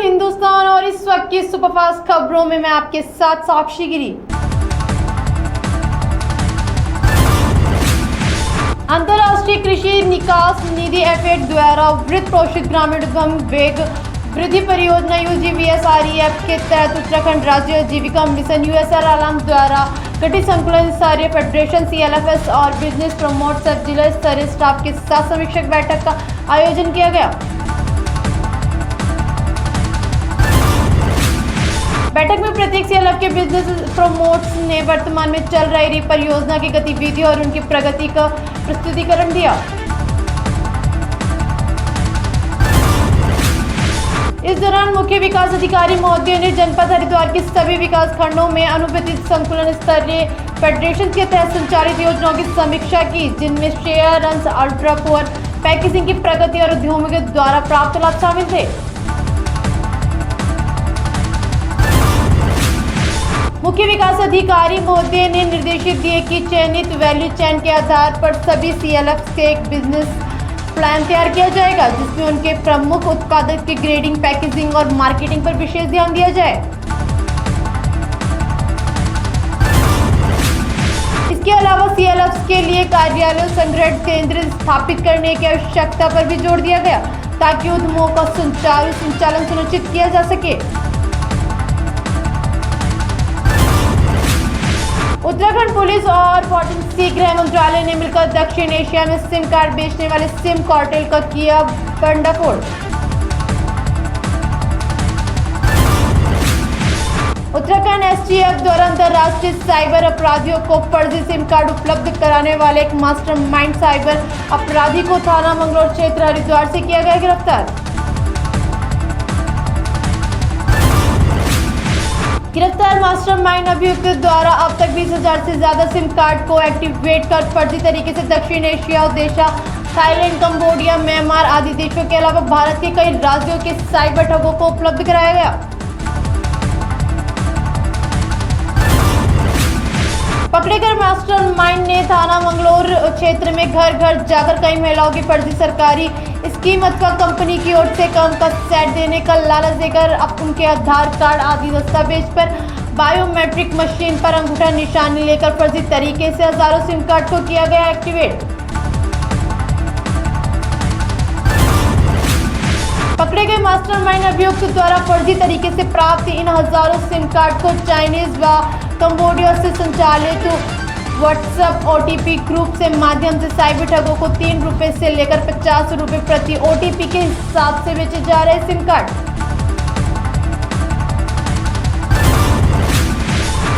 हिंदुस्तान और इस वक्त की सुपरफास्ट खबरों में मैं आपके साथ साक्षी गिरी। अंतर्राष्ट्रीय कृषि निकास निधि एफएड द्वारा वित्त पोषित ग्रामीण उद्यम वेग वृद्धि परियोजना UGVSREF के तहत उत्तराखंड राज्य आजीविका मिशन USRLM द्वारा गठित संकुलन स्तरीय फेडरेशन CLFS और बिजनेस प्रमोट सब जिला स्तरीय स्टाफ के साथ समीक्षक बैठक का आयोजन किया गया। बैठक में प्रत्येक CLF के बिजनेस प्रमोट्स ने वर्तमान में चल रही परियोजना की गतिविधि और उनकी प्रगति का प्रस्तुतिकरण दिया। इस दौरान मुख्य विकास अधिकारी महोदय ने जनपद हरिद्वार के सभी विकास खंडों में अनुबंधित संकुलन स्तरीय फेडरेशन के तहत संचालित योजनाओं की समीक्षा की, जिनमें share runs ultra poor packaging की प्रगति और उद्यमों के द्वारा प्राप्त लाभ शामिल थे। मुख्य विकास अधिकारी महोदय ने निर्देशित दिए कि चयनित वैल्यू चेन के आधार पर सभी CLF के एक बिजनेस प्लान तैयार किया जाएगा, जिसमें उनके प्रमुख उत्पादक की ग्रेडिंग, पैकेजिंग और मार्केटिंग पर विशेष ध्यान दिया जाए। इसके अलावा CLF के लिए कार्यालय संग्रह केंद्र स्थापित करने की आवश्यकता पर भी जोर दिया गया, ताकि उद्यमों का सुचारू संचालन सुनिश्चित किया जा सके। उत्तराखंड पुलिस और 14C गृह मंत्रालय ने मिलकर दक्षिण एशिया में सिम कार्ड बेचने वाले सिम कार्टेल का किया भंडाफोड़। उत्तराखंड STF द्वारा अंतर्राष्ट्रीय साइबर अपराधियों को फर्जी सिम कार्ड उपलब्ध कराने वाले एक मास्टरमाइंड साइबर अपराधी को थाना मंगलोर क्षेत्र हरिद्वार से किया गया गिरफ्तार। गिरफ्तार मास्टरमाइंड अभियुक्त द्वारा अब तक 20,000 से ज्यादा सिम कार्ड को एक्टिवेट कर फर्जी तरीके से दक्षिण Asia, Odisha, Thailand, Cambodia, Myanmar आदि देशों के अलावा भारत के कई राज्यों के साइबर ठगों को उपलब्ध कराया गया। पकड़े गए मास्टरमाइंड ने थाना मंगलोर क्षेत्र में घर घर जाकर कई महिलाओं की फर्जी सरकारी स्कीम अथवा कंपनी की ओर से काम का सेट देने का लालच देकर अब उनके आधार कार्ड आदि दस्तावेज पर बायोमेट्रिक मशीन पर अंगूठा निशानी लेकर फर्जी तरीके से हजारों सिम कार्ड को किया गया एक्टिवेट। पकड़े गए मास्टरमाइंड अभियुक्त द्वारा फर्जी तरीके से प्राप्त इन हजारों सिम कार्ड को चाइनीज व कंबोडिया से संचालित व्हाट्सएप OTP ग्रुप से माध्यम से साइबर ठगों को 3 रुपए से लेकर 50 रुपए प्रति OTP के हिसाब से बेचे जा रहे सिम कार्ड।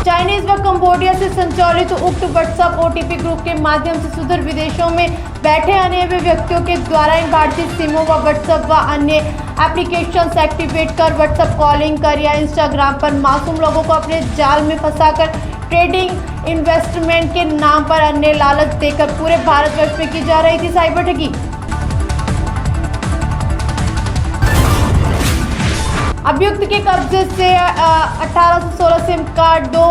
चाइनीज व कंबोडिया से संचालित उक्त व्हाट्सएप OTP ग्रुप के माध्यम से सुदूर विदेशों में बैठे अन्य व्यक्तियों के द्वारा इन भारतीय सिमों व व्हाट्सएप व अन्य एप्लीकेशंस एक्टिवेट कर व्हाट्सएप कॉलिंग कर या इंस्टाग्राम पर मासूम लोगों को अपने जाल में फंसाकर ट्रेडिंग, इन्वेस्टमेंट के नाम पर अन्य लालच देकर पूरे भारतवर्ष में की जा रही थी साइबर ठगी। अभियुक्त के कब्जे से 1816 SIM card, 2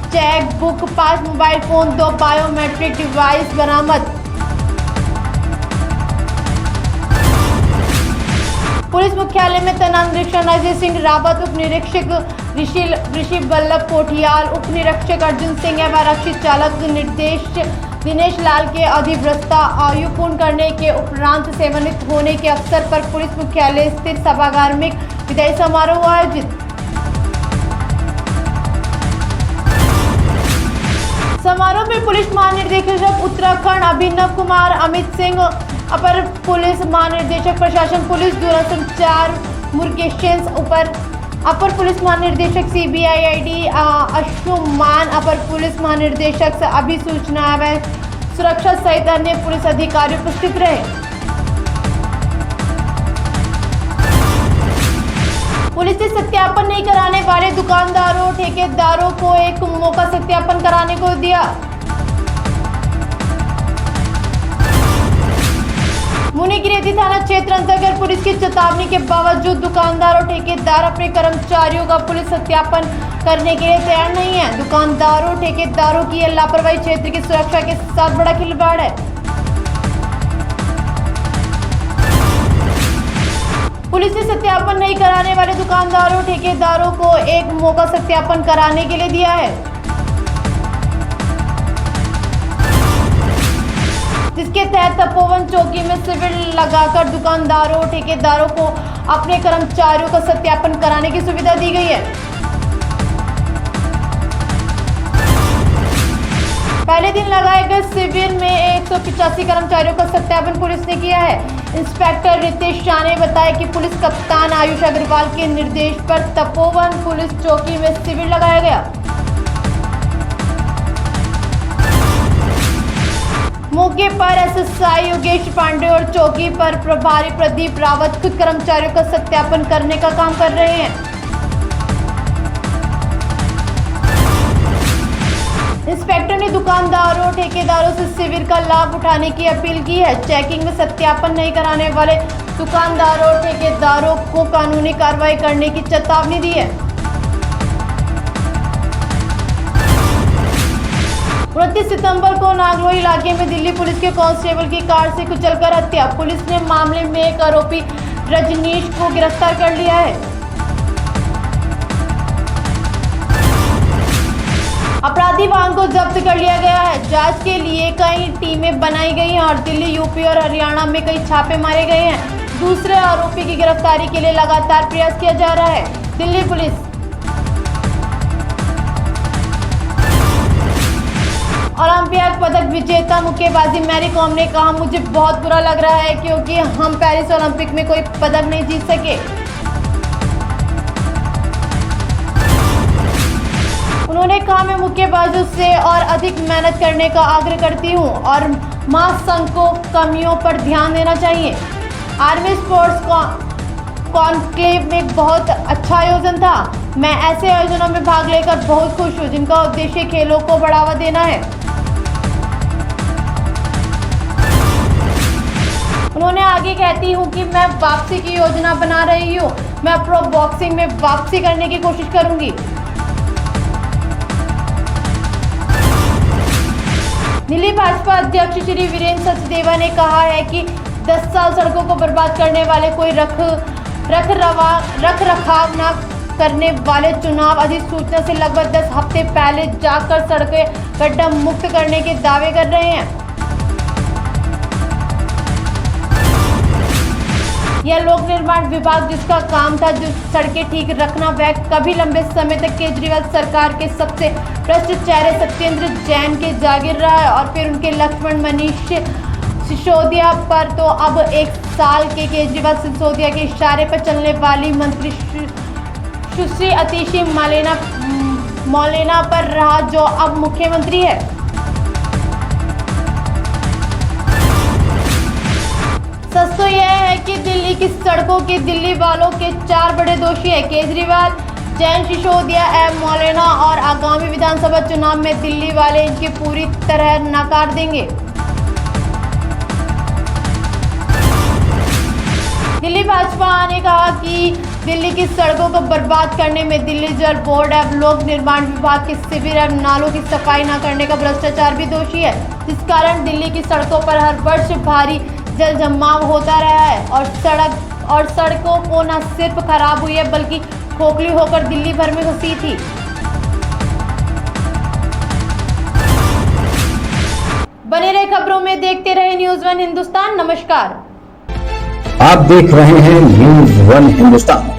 cheque book, 5 mobile phone, 2 biometric device बरामद। पुलिस मुख्यालय में तैनात निरीक्षक अजय सिंह रावत, उप निरीक्षक ऋषि वल्लभ कोठियाल, उप निरीक्षक अर्जुन सिंह एवं आरक्षी चालक निर्देश दिनेश लाल के अधिवक्ता आयु पूर्ण करने के उपरांत सेवानिवृत्त होने के अवसर पर पुलिस मुख्यालय स्थित सभागार में विदाई समारोह आयोजित। समारोह में पुलिस महानिदेशक उत्तराखंड अभिनव कुमार, अमित सिंह, अपर पुलिस महानिदेशक प्रशासन पुलिस दूरसंचार मुरुगेश, अपर पुलिस महानिदेशक CBID अशुमान, अपर पुलिस महानिदेशक अभिसूचना एवं सुरक्षा सहित अन्य पुलिस अधिकारी उपस्थित रहे। पुलिस ने सत्यापन नहीं कराने वाले दुकानदारों, ठेकेदारों को एक मौका सत्यापन कराने को दिया। मुनिगिरेती थाना क्षेत्र अंतर्गत पुलिस की चेतावनी के बावजूद दुकानदार और ठेकेदार अपने कर्मचारियों का पुलिस सत्यापन करने के लिए तैयार नहीं है। दुकानदारों, ठेकेदारों की यह लापरवाही क्षेत्र की सुरक्षा के साथ बड़ा खिलवाड़ है। पुलिस ने सत्यापन नहीं कराने वाले दुकानदारों ठेकेदारों को एक मौका सत्यापन कराने के लिए दिया है, जिसके तहत तपोवन चौकी में शिविर लगाकर दुकानदारों ठेकेदारों को अपने कर्मचारियों का सत्यापन कराने की सुविधा दी गई है। पहले दिन लगाए गए शिविर में 185 कर्मचारियों का सत्यापन पुलिस ने किया है। इंस्पेक्टर रितेश शाह ने बताया कि पुलिस कप्तान आयुष अग्रवाल के निर्देश पर तपोवन पुलिस चौकी में शिविर लगाया गया। मौके पर एसएसआई योगेश पांडे और चौकी पर प्रभारी प्रदीप रावत खुद कर्मचारियों का सत्यापन करने का काम कर रहे हैं। इंस्पेक्टर ने दुकानदारों ठेकेदारों से शिविर का लाभ उठाने की अपील की है। चेकिंग में सत्यापन नहीं कराने वाले दुकानदारों ठेकेदारों को कानूनी कार्रवाई करने की चेतावनी दी है। 29 सितंबर को नागलोई इलाके में दिल्ली पुलिस के कांस्टेबल की कार से कुचलकर हत्या। पुलिस ने मामले में एक आरोपी रजनीश को गिरफ्तार कर लिया है। अपराधी वाहन को जब्त कर लिया गया है। जांच के लिए कई टीमें बनाई गई हैं और दिल्ली, यूपी और हरियाणा में कई छापे मारे गए हैं। दूसरे आरोपी की गिरफ्तारी के लिए लगातार प्रयास किया जा रहा है। दिल्ली पुलिस ओलंपिक पदक विजेता मुक्केबाजी मैरी कॉम ने कहा, मुझे बहुत बुरा लग रहा है क्योंकि हम पेरिस ओलंपिक में कोई पदक नहीं जीत सके। उन्होंने कहा, मैं मुक्केबाजों से और अधिक मेहनत करने का आग्रह करती हूं और महासंघ को कमियों पर ध्यान देना चाहिए। आर्मी स्पोर्ट्स कॉन्क्लेव में बहुत अच्छा आयोजन था। मैं ऐसे आयोजनों में भाग लेकर बहुत खुश हूं जिनका उद्देश्य खेलों को बढ़ावा देना है। उन्होंने आगे कहती हूं कि मैं वापसी की योजना बना रही हूं। मैं प्रो बॉक्सिंग में वापसी करने की कोशिश करूंगी। दिल्ली भाजपा अध्यक्ष श्री वीरेंद्र सचदेवा ने कहा है कि 10 साल सड़कों को बर्बाद करने वाले कोई रख रखाव न करने वाले चुनाव अधिसूचना से लगभग 10 हफ्ते पहले जाकर सड़कें गड्ढा मुक्त करने के दावे कर रहे हैं। यह लोक निर्माण विभाग जिसका काम था जो सड़कें ठीक रखना, वह कभी लंबे समय तक केजरीवाल सरकार के सबसे भ्रष्ट चेहरे सत्येंद्र जैन के जागीर रहा है और फिर उनके लक्ष्मण मनीष सिसोदिया पर तो अब 1 साल के केजरीवाल सिसोदिया के इशारे पर चलने वाली मंत्री सुश्री आतिशी मौलाना पर रहा जो अब मुख्यमंत्री है। सच तो यह है कि दिल्ली की सड़कों के दिल्ली वालों के 4 बड़े दोषी हैं, केजरीवाल, जैन, सिसोदिया एवं मौलाना, और आगामी विधानसभा चुनाव में दिल्ली वाले इनकी पूरी तरह नकार देंगे। दिल्ली भाजपा ने कहा कि दिल्ली की सड़कों को बर्बाद करने में दिल्ली जल बोर्ड एवं लोक निर्माण विभाग के शिविर एवं नालों की सफाई न करने का भ्रष्टाचार भी दोषी है, जिस कारण दिल्ली की सड़कों पर हर वर्ष भारी जल जमाव होता रहा है और सड़कों को न सिर्फ खराब हुई है बल्कि खोखली होकर दिल्ली भर में घुसी थी। बने रहे खबरों में, देखते रहे न्यूज़ 1 हिंदुस्तान। नमस्कार। आप देख रहे हैं न्यूज़ 1 हिंदुस्तान।